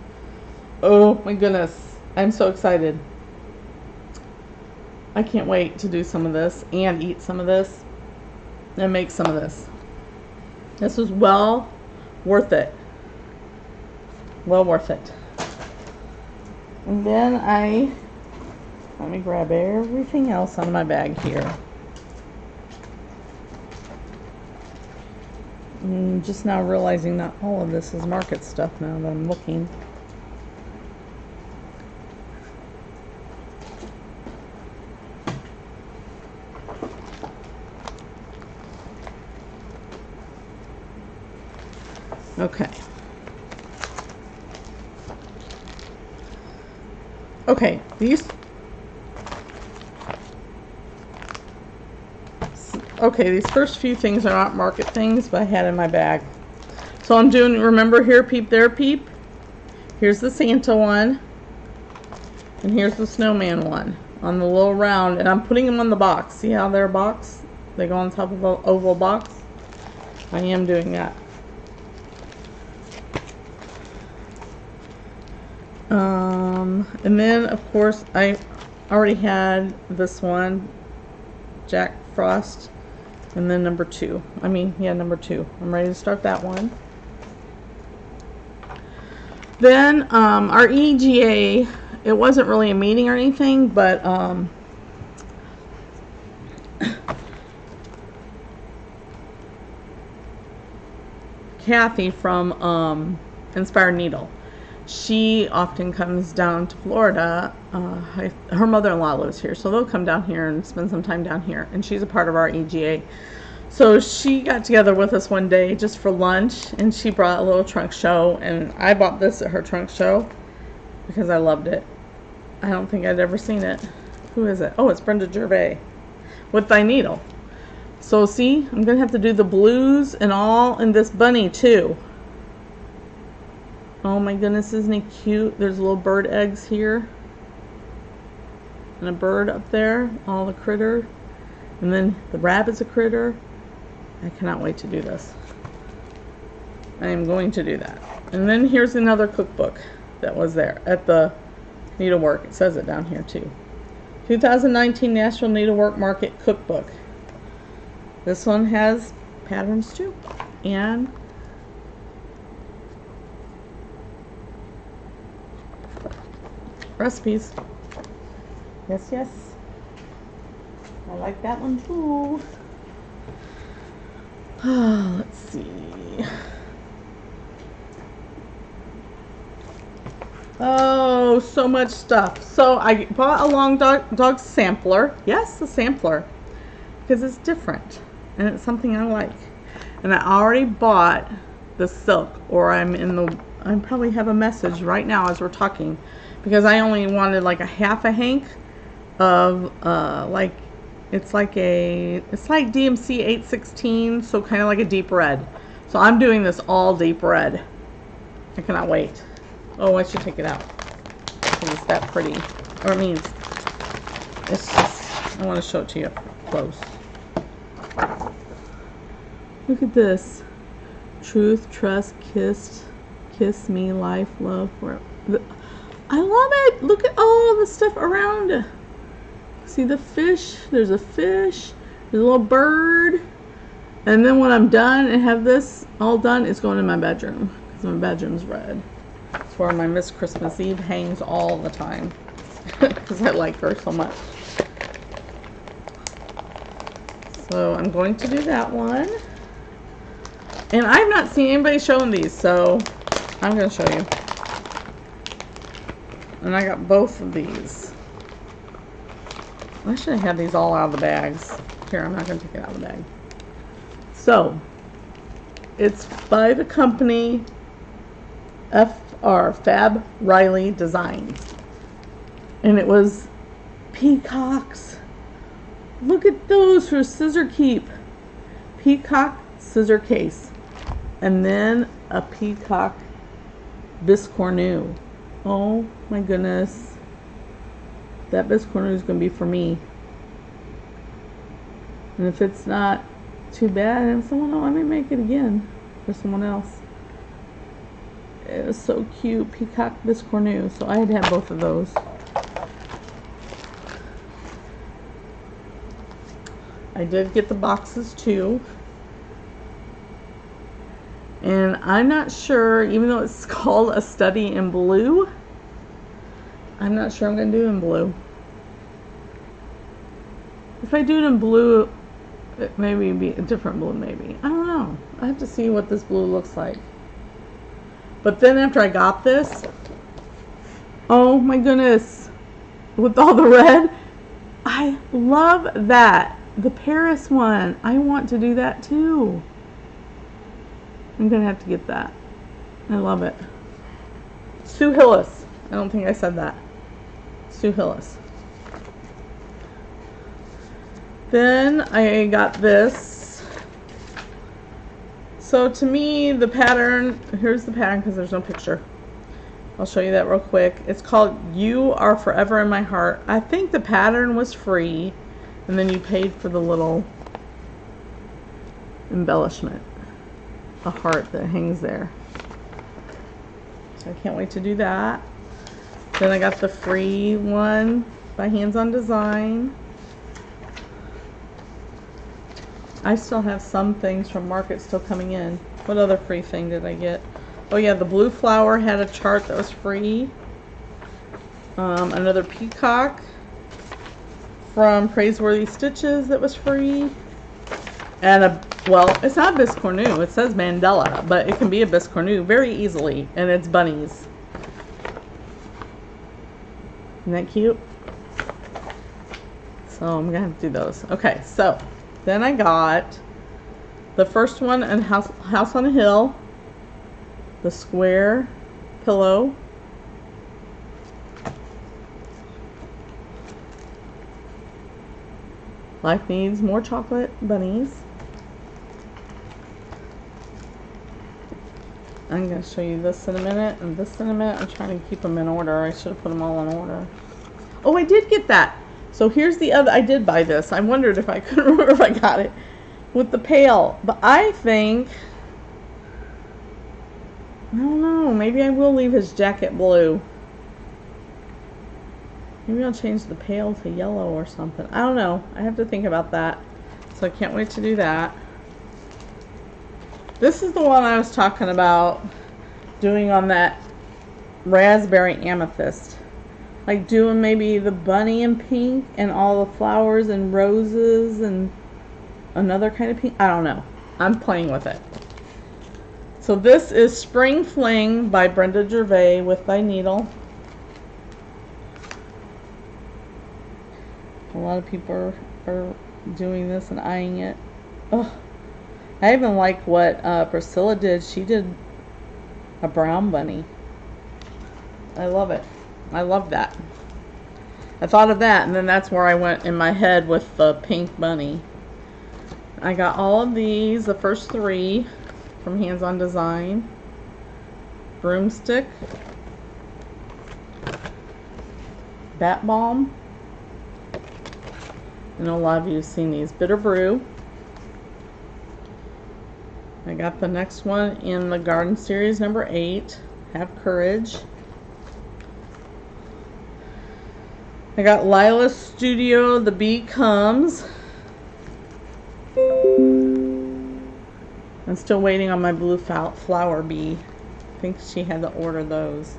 Oh my goodness. I'm so excited. I can't wait to do some of this and eat some of this and make some of this. This was well worth it. Well worth it. And then let me grab everything else out of my bag here. I'm just now realizing not all of this is market stuff now that I'm looking. Okay. Okay, these first few things are not market things, but I had in my bag. So I'm doing, remember here, peep, there, peep. Here's the Santa one. And here's the snowman one on the little round. And I'm putting them on the box. See how they're boxed? They go on top of the oval box. I am doing that. And then, of course, I already had this one, Jack Frost, and then number 2. Number 2. I'm ready to start that one. Then, our EGA, it wasn't really a meeting or anything, but, Kathy from, Inspired Needle. She often comes down to Florida. Her mother-in-law lives here, so they'll come down here and spend some time down here. And she's a part of our EGA. So she got together with us one day just for lunch, and she brought a little trunk show. And I bought this at her trunk show because I loved it. I don't think I'd ever seen it. Who is it? Oh, it's Brenda Gervais with Thy Needle. So see, I'm going to have to do the blues and all in this bunny too. Oh my goodness, isn't he cute? There's little bird eggs here. And a bird up there. All the critter. And then the rabbit's a critter. I cannot wait to do this. I am going to do that. And then here's another cookbook that was there at the Needlework. It says it down here too. 2019 National Needlework Market Cookbook. This one has patterns too. And recipes. Yes, yes. I like that one too. Let's see. Oh, so much stuff. So I bought a long dog sampler. Yes, a sampler. Because it's different. And it's something I like. And I already bought the silk. Or I probably have a message right now as we're talking. Because I only wanted like a half a hank of it's like DMC 816, so kind of like a deep red. So I'm doing this all deep red. I cannot wait. Oh, I should take it out because it's that pretty. Or it means it's just, I want to show it to you up close. Look at this. Truth, trust, kiss me, life, love, forever. I love it. Look at all the stuff around. See the fish? There's a fish. There's a little bird. And then when I'm done and have this all done, it's going in my bedroom. Because my bedroom's red. It's where my Miss Christmas Eve hangs all the time. Because I like her so much. So I'm going to do that one. And I've not seen anybody showing these, so I'm going to show you. And I got both of these. I should have had these all out of the bags. Here, I'm not going to take it out of the bag. So, it's by the company Fab Riley Designs. And it was peacocks. Look at those for scissor keep. Peacock scissor case. And then a peacock biscornu. Oh my goodness. that biscornu is going to be for me. And if it's not too bad, and someone else, I may make it again for someone else. It was so cute, peacock biscornu. So I had to have both of those. I did get the boxes too. And I'm not sure, even though it's called A Study in Blue, I'm not sure I'm going to do it in blue. If I do it in blue, it maybe be a different blue, maybe. I don't know. I have to see what this blue looks like. But then after I got this, oh my goodness, with all the red, I love that. The Paris one, I want to do that too. I'm going to have to get that. I love it. Sue Hillis. I don't think I said that. Sue Hillis. Then I got this. So to me, the pattern, here's the pattern because there's no picture. I'll show you that real quick. It's called You Are Forever in My Heart. I think the pattern was free, and then you paid for the little embellishment. A heart that hangs there. So I can't wait to do that. Then I got the free one by Hands On Design. I still have some things from Market still coming in. What other free thing did I get? Oh yeah, the blue flower had a chart that was free. Another peacock from Praiseworthy Stitches that was free. And a, well, it's not biscornu. It says Mandela, but it can be a biscornu very easily. And it's bunnies. Isn't that cute? So I'm going to have to do those. Okay, so then I got the first one in House on a Hill. The square pillow. Life needs more chocolate bunnies. I'm going to show you this in a minute and this in a minute. I'm trying to keep them in order. I should have put them all in order. Oh, I did get that. So here's the other. I did buy this. I wondered if I couldn't remember if I got it with the pail. But I think, I don't know. Maybe I will leave his jacket blue. Maybe I'll change the pail to yellow or something. I don't know. I have to think about that. So I can't wait to do that. This is the one I was talking about doing on that raspberry amethyst. Like doing maybe the bunny in pink and all the flowers and roses and another kind of pink. I don't know. I'm playing with it. So this is Spring Fling by Brenda Gervais with Thy Needle. A lot of people are doing this and eyeing it. Oh, I even like what Priscilla did. She did a brown bunny. I love it. I love that. I thought of that, and then that's where I went in my head with the pink bunny. I got all of these, the first three, from Hands On Design. Broomstick. Bat Balm. I know a lot of you have seen these. Bitter Brew. I got the next one in the Garden Series number 8. Have Courage. I got Lila's Studio, The Bee Comes. I'm still waiting on my blue flower bee. I think she had to order those.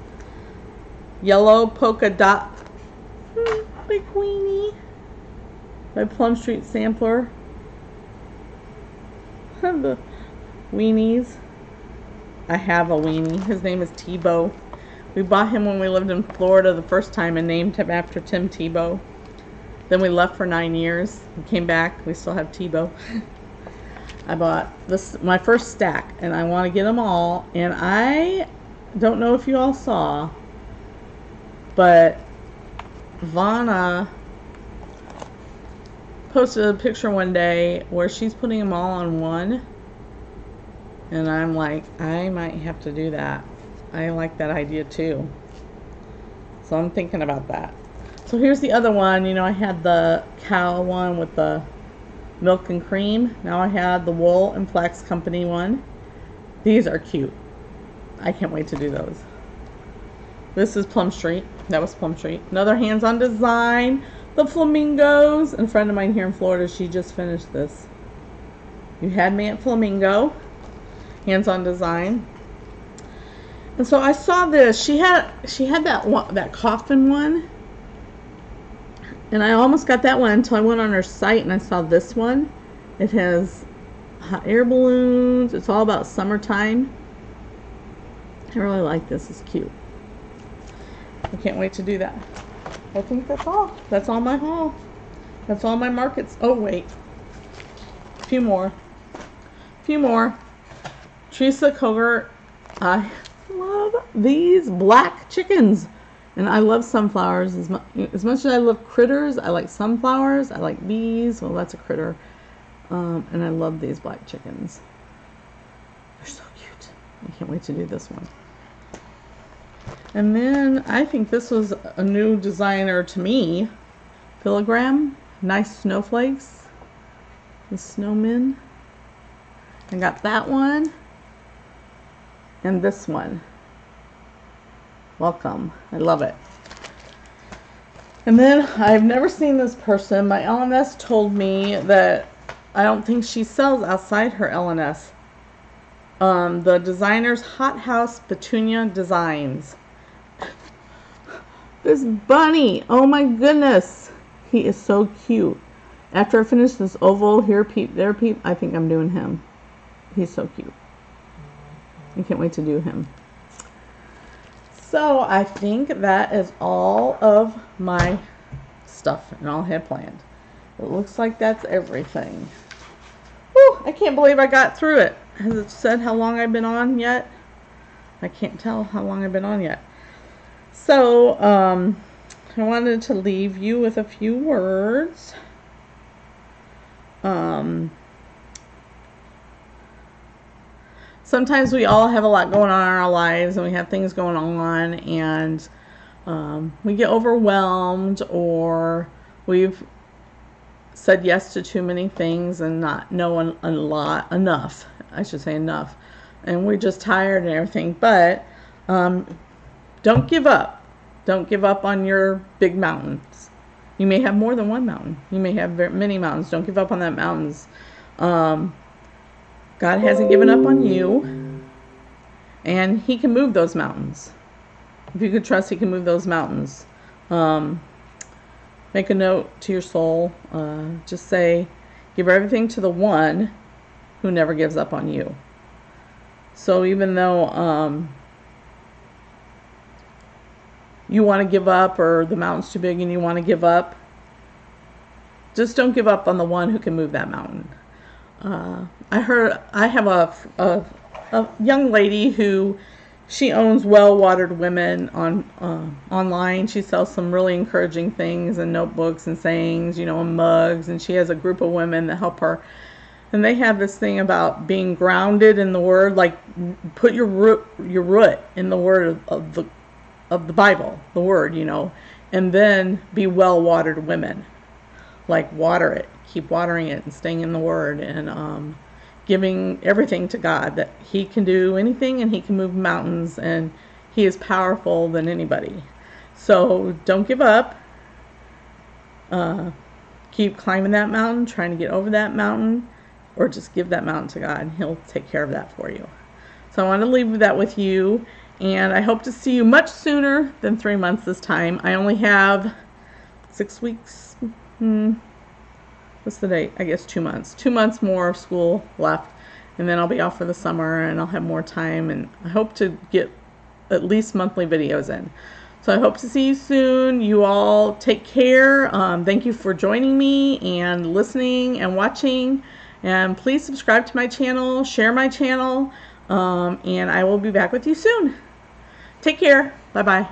Yellow Polka Dot by Queenie. By Plum Street Sampler. The weenies. I have a weenie. His name is Tebow. We bought him when we lived in Florida the first time and named him after Tim Tebow. Then we left for 9 years. We came back. We still have Tebow. I bought this, my first stack, and I want to get them all. And I don't know if you all saw, but Vanna posted a picture one day where she's putting them all on one. And I'm like, I might have to do that. I like that idea too. So I'm thinking about that. So here's the other one. You know, I had the cow one with the milk and cream. Now I have the wool and flax company one. These are cute. I can't wait to do those. This is Plum Street. That was Plum Street. Another hands-on design. The flamingos. And a friend of mine here in Florida, she just finished this. You had me at flamingo. Hands-on design. And so I saw this. She had that one, that coffin one. And I almost got that one until I went on her site and I saw this one. It has hot air balloons. It's all about summertime. I really like this. It's cute. I can't wait to do that. I think that's all. That's all my haul. That's all my markets. Oh, wait. A few more. Teresa Covert. I love these black chickens. And I love sunflowers. As much as I love critters, I like sunflowers. I like bees. Well, that's a critter. And I love these black chickens. They're so cute. I can't wait to do this one. And then I think this was a new designer to me. Filigram. Nice snowflakes. The snowmen. I got that one. And this one. Welcome. I love it. And then I've never seen this person. My LNS told me that I don't think she sells outside her LNS. The designer's Hot House Petunia Designs. This bunny. Oh my goodness. He is so cute. After I finish this oval, here peep, there peep, I think I'm doing him. He's so cute. I can't wait to do him. So I think that is all of my stuff and all I had planned. It looks like that's everything. Whew, I can't believe I got through it. Has it said how long I've been on yet? I can't tell how long I've been on yet. So I wanted to leave you with a few words. Sometimes we all have a lot going on in our lives and we have things going on and we get overwhelmed, or we've said yes to too many things and not knowing enough, I should say enough, and we're just tired and everything. But don't give up. Don't give up on your big mountains. You may have more than one mountain. You may have many mountains. Don't give up on that mountains. God hasn't given up on you, and He can move those mountains. If you could trust, He can move those mountains. Make a note to your soul. Just say, give everything to the one who never gives up on you. So even though you want to give up, or the mountain's too big and you want to give up, just don't give up on the one who can move that mountain. I have a young lady who, she owns Well-Watered Women on online. She sells some really encouraging things and notebooks and sayings, you know, and mugs, and she has a group of women that help her. And they have this thing about being grounded in the Word, like put your root in the Word of the Bible, the Word, you know, and then be well-watered women. Like water it, keep watering it and staying in the Word, and giving everything to God, that He can do anything and He can move mountains, and He is powerful than anybody. So don't give up. Keep climbing that mountain, trying to get over that mountain, or just give that mountain to God and He'll take care of that for you. So I want to leave that with you, and I hope to see you much sooner than 3 months this time. I only have 6 weeks. What's the date? I guess 2 months. 2 months more of school left, and then I'll be off for the summer and I'll have more time, and I hope to get at least monthly videos in. So I hope to see you soon. You all take care. Thank you for joining me and listening and watching, and please subscribe to my channel, share my channel, and I will be back with you soon. Take care. Bye-bye.